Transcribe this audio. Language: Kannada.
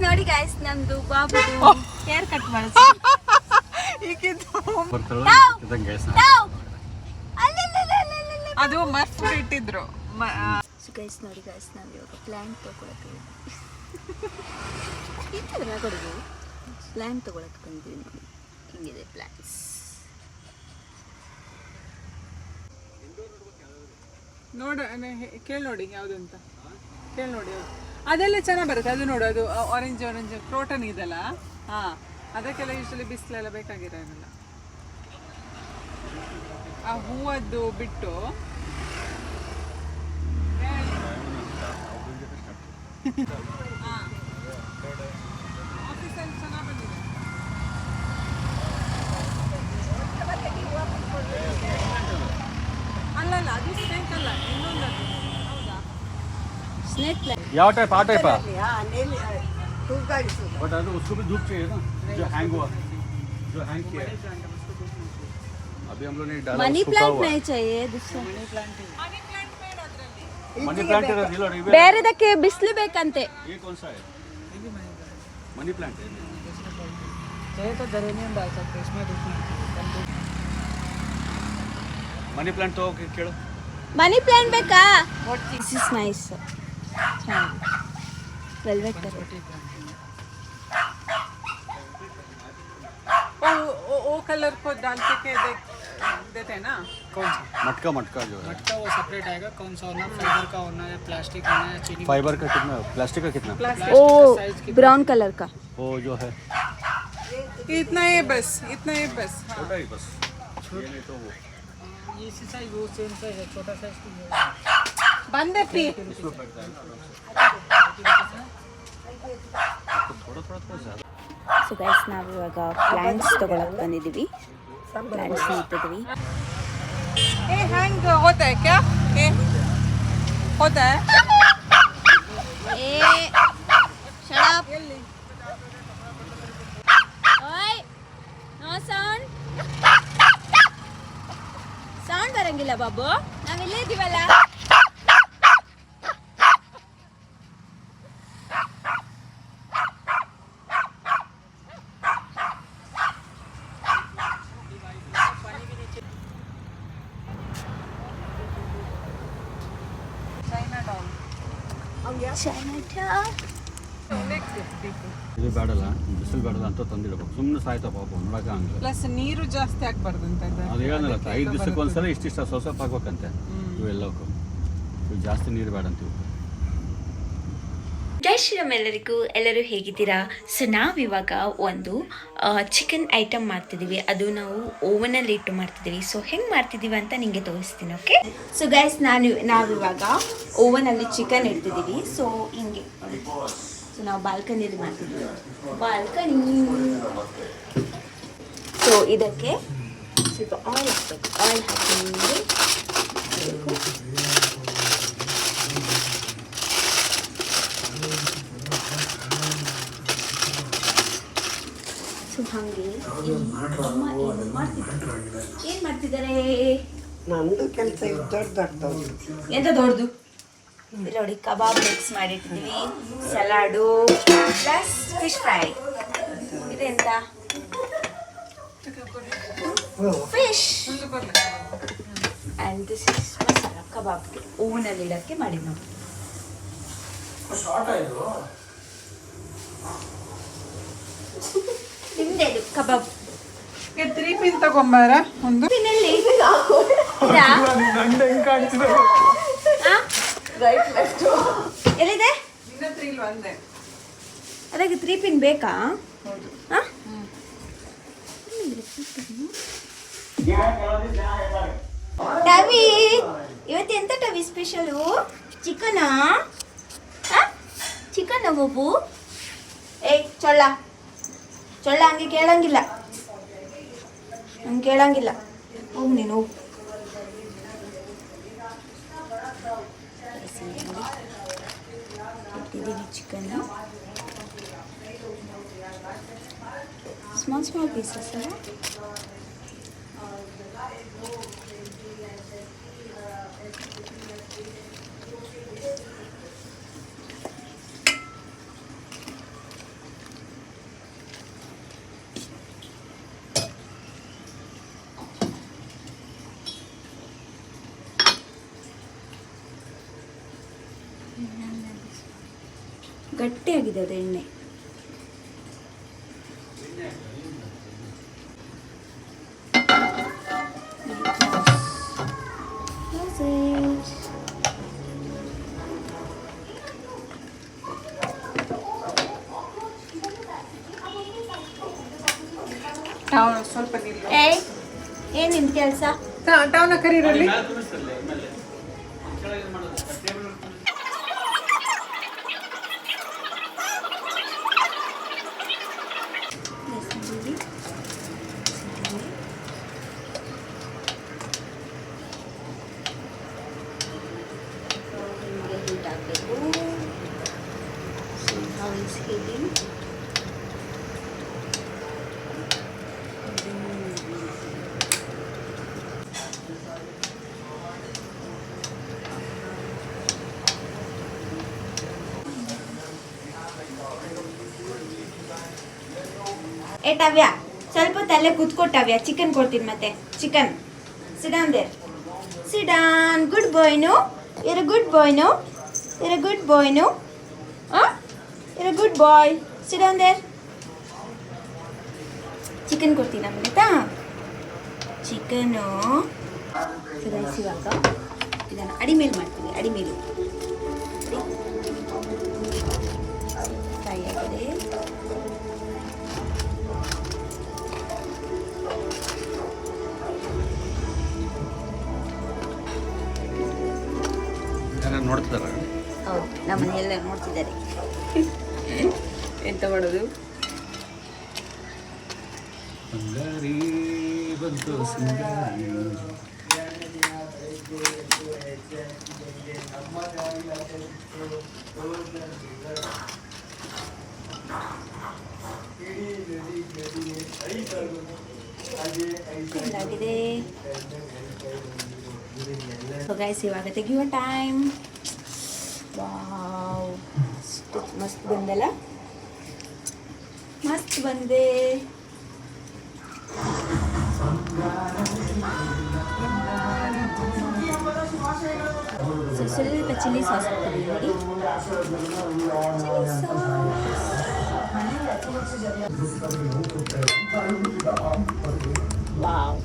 ನೋಡಿ ಗೈಸ್ ನಮ್ದು ಬಾಬುದು ಹೇರ್ ಕಟ್ ಮಾಡಿಸಿ ಅದು ಮರ್ಫ್ ಇಟ್ಟಿದ್ರು. ಗೈಸ್ ನೋಡಿ ಗೈಸ್ ನಾವು ಇವಾಗ ಪ್ಲಾಂಟ್ ತಗೊಳಕ್ಕೆ ಪ್ಲಾಂಟ್ ತಗೊಳಕ್ಕೆ ಬಂದ್ವಿ. ನೋಡಿ ಹಿಂಗಿದೆ ಪ್ಲಾಂಟ್ಸ್. ಕೇಳಿ ನೋಡಿ ಯಾವುದು ಅಂತ ಕೇಳಿ ನೋಡಿ. ಅದೆಲ್ಲ ಚೆನ್ನಾಗಿ ಬರುತ್ತೆ. ಅದು ನೋಡು, ಅದು ಆರೆಂಜ್ ಕ್ರೋಟನ್ ಇದೆಲ್ಲ. ಅದಕ್ಕೆಲ್ಲ ಯೂಶಲಿ ಬಿಸಿಲೆಲ್ಲ ಬೇಕಾಗಿರೋದಿಲ್ಲ. ಆ ಹೂವದ್ದು ಬಿಟ್ಟು ಆಫೀಸಲ್ಲಿ ಚೆನ್ನಾಗಿ ಬಂದಿದೆ. ಅಲ್ಲಲ್ಲ, ಅದು ಸ್ನೇಕ್ ಅಲ್ಲ, ಇನ್ನೊಂದು. ಹೌದಾ? स्नेक प्लांट ಯಾವ टाइप? आ टाइप बट अगर उसको भी धूप चाहिए ना, जो हैंग हुआ, जो हैंग किया है। अभी हम लोग ने डाला मनी प्लांट नहीं चाहिए दूसरा मनी प्लांट है। ಬೇರೆದಕ್ಕೆ ಬಿಸಿಲು ಬೇಕಂತೆ. ये कौन सा है? मनी प्लांट है। चाहिए तो जेरेनियम डाल सकते हैं इसमें। मनी प्लांट तो केळो मनी प्लांट ಬೇಕಾ? This is nice. ವೆಲ್ವೆಟ್ वो कलर को डाल के देते हैं ना। कौन सा? मटका जो है मटका वो सेपरेट आएगा। कौन सा होना, फाइबर का होना या प्लास्टिक होना या चीनी? फाइबर का कितना, प्लास्टिक का कितना? ओ ब्राउन कलर का वो जो है इतना ही बस, इतना ही बस। छोटा ही बस, ये नहीं तो वो ये इसी साइज, वो सेम साइज है, छोटा साइज की है। बंदे पी थोड़ा ज्यादा। ಸೊ ಗೈಸ್ ನಾವು ಇವಾಗ ಪ್ಲಾಂಟ್ಸ್ ತಗೊಳಕ್ಕೆ ಬಂದಿದ್ದೀವಿ. ಪ್ಲಾಂಟ್ಸ್ ನಿಂತಿದ್ವಿ. ए हैंग होता है क्या? ए होता है? ए शट अप. ಓಯ್ ನೋ ಸೌಂಡ್. ಸೌಂಡ್ ಬರಂಗಿಲ್ಲ ಬಾಬು, ನಾವು ಇಲ್ಲೇ ಇದೀವಲ್ಲ. ಇದು ಬೇಡಲ್ಲ, ಬಿಸಿಲು ಬೇಡಲ್ಲ ಅಂತ ತಂದಿಡಬೇಕು. ಸುಮ್ಮನೆ ಸಾಯ್ತಾ ಪಾಪ, ನೋಡಕ ಹಂಗಿಲ್ಲ. ಪ್ಲಸ್ ನೀರು ಜಾಸ್ತಿ ಆಗ್ಬಾರ್ದು ಅಂತ ಅದು ಹೇಳಲ್ಲ, 5 ದಿವಸಕ್ಕೆ ಒಂದ್ಸಲ ಇಷ್ಟಿಷ್ಟ ಸ್ವಲ್ಪ ಹಾಕ್ಬೇಕಂತೆ ಇವೆಲ್ಲಕ್ಕೂ. ಇವು ಜಾಸ್ತಿ ನೀರು ಬೇಡ ಅಂತೀವಿ. ಜೈ ಶ್ರೀರಾಮ್ ಎಲ್ಲರಿಗೂ. ಎಲ್ಲರೂ ಹೇಗಿದ್ದೀರಾ? ಸೊ ನಾವಿವಾಗ ಒಂದು ಚಿಕನ್ ಐಟಮ್ ಮಾಡ್ತಿದ್ದೀವಿ. ಅದು ನಾವು ಓವನಲ್ಲಿ ಇಟ್ಟು ಮಾಡ್ತಿದ್ದೀವಿ. ಸೊ ಹೆಂಗೆ ಮಾಡ್ತಿದ್ದೀವಿ ಅಂತ ನಿಮಗೆ ತೋರಿಸ್ತೀನಿ. ಓಕೆ. ಸೊ ಗೈಸ್ ನಾವಿವಾಗ ಓವನಲ್ಲಿ ಚಿಕನ್ ಇಡ್ತಿದ್ದೀವಿ. ಸೊ ಹಿಂಗೆ ಸೊ ನಾವು ಬಾಲ್ಕನಿಯಲ್ಲಿ ಮಾಡ್ತಿದ್ದೀವಿ. ಬಾಲ್ಕನಿ. ಸೊ ಇದಕ್ಕೆ ಸ್ವಲ್ಪ ಆಯಿಲ್ ಹಾಕಬೇಕು. ಆಯಿಲ್ ಹಾಕಿ ಸೊ ಹಾಗೆ ಅಮ್ಮ ಏನು ಮಾಡ್ತಿದ್ದಾರೆ? ನಮ್ದು ಕೆಲಸ ದೊಡ್ಡ ಎಂತ ದೊಡ್ಡದು? ಇಲ್ಲಿ ನೋಡಿ, ಕಬಾಬ್ ಮಿಕ್ಸ್ ಮಾಡಿಟ್ಟಿದ್ದೀವಿ, ಸಲಾಡು ಪ್ಲಸ್ ಫಿಶ್ ಫ್ರೈ. ಇದೆಂತ? Fish. And this is masala ಕಬಾಬ್ಗೆ ಓವನಲ್ಲಿ ಇಡೋಕ್ಕೆ ಮಾಡಿದ್ದು ನಾವು. ನಿಮ್ದೆ ಇದು ಕಬಾಬ್. 3 ಪಿನ್ ತಗೊಂಬಾರ ಒಂದು. ಪಿನ್ನಲ್ಲಿ ಎಲ್ಲಿದೆ? ಇನ್ನ 3 ಒಂದೇ. ಅದಕ್ಕೆ 3 ಪಿನ್ ಬೇಕಾ? ಟವಿ ಇವತ್ತು ಎಂತ ಟವಿ ಸ್ಪೆಷಲು? ಚಿಕನಾ? ಚಿಕನ್ ಬಾಬು? ಏಯ್ ಚೊಳ್ಳ ಹಂಗೆ ಕೇಳಂಗಿಲ್ಲ, ಹಂಗೆ ಕೇಳಂಗಿಲ್ಲ. ಹೋಗು ನೀನು. ಇಟ್ಟಿದ್ದೀವಿ ಚಿಕನ್, ಸ್ಮಾಲ್ ಪೀಸಸ್ ಅಲ್ಲ. ಗಟ್ಟಿಯಾಗಿದೆ ಅದು ಎಣ್ಣೆ. ಸ್ವಲ್ಪ ನೀರು ಏನ್ ನಿಮ್ ಕೆಲಸ? ಟೌನ ಕರೀರಲ್ಲಿ ಹೀಟ್ ಆಗಬೇಕು. How is heating? ಏ ಟವ್ಯ, ಸ್ವಲ್ಪ ತಲೆ ಕೂತ್ಕೊಟ್ಟವ್ಯ, ಚಿಕನ್ ಕೊಡ್ತೀನಿ ಮತ್ತೆ. Chicken sit down there, sit down. Good ಬಾಯ್ನು, you're a good boy, no? You're a good boy, no? Huh? You're a good boy. Sit down there. Chicken ಕೊಡ್ತೀನಿ ಆಮೇಲೆ. ಚಿಕನು ಇವಾಗ ಇದನ್ನು ಅಡಿಮೇಲೆ ಮಾಡ್ತೀವಿ. ಅಡಿಮೇಲು ಫ್ರೈ ಆಗಿದೆ. ನೋಡ್ತಿದಾರ? ಹೌದು, ನಮ್ಮನೆ ಎಲ್ಲ ನೋಡ್ತಿದ್ದಾರೆ. ಎಂತ ಮಾಡೋದು? ಬಂಗಾರಿ ಬಂತು ಸಿಂಗಾರಿ. ಚೆನ್ನಾಗಿದೆ. ಸೊ ಗೈಸ್, ಇವಾಗ ತೆಗಿಯುವ ಟೈಮ್. ವಾವ್, ಮಸ್ತ್ ಬಂದಲ್ಲ, ಮಸ್ತ್ ಬಂದೆ. ಸೊ ಸ್ವಲ್ಪ ಚಿಲ್ಲಿ ಸಾಸ್ ಹಾಕ್ತೀವಿ ನೋಡಿ. Chilli sauce. ವಾವ್.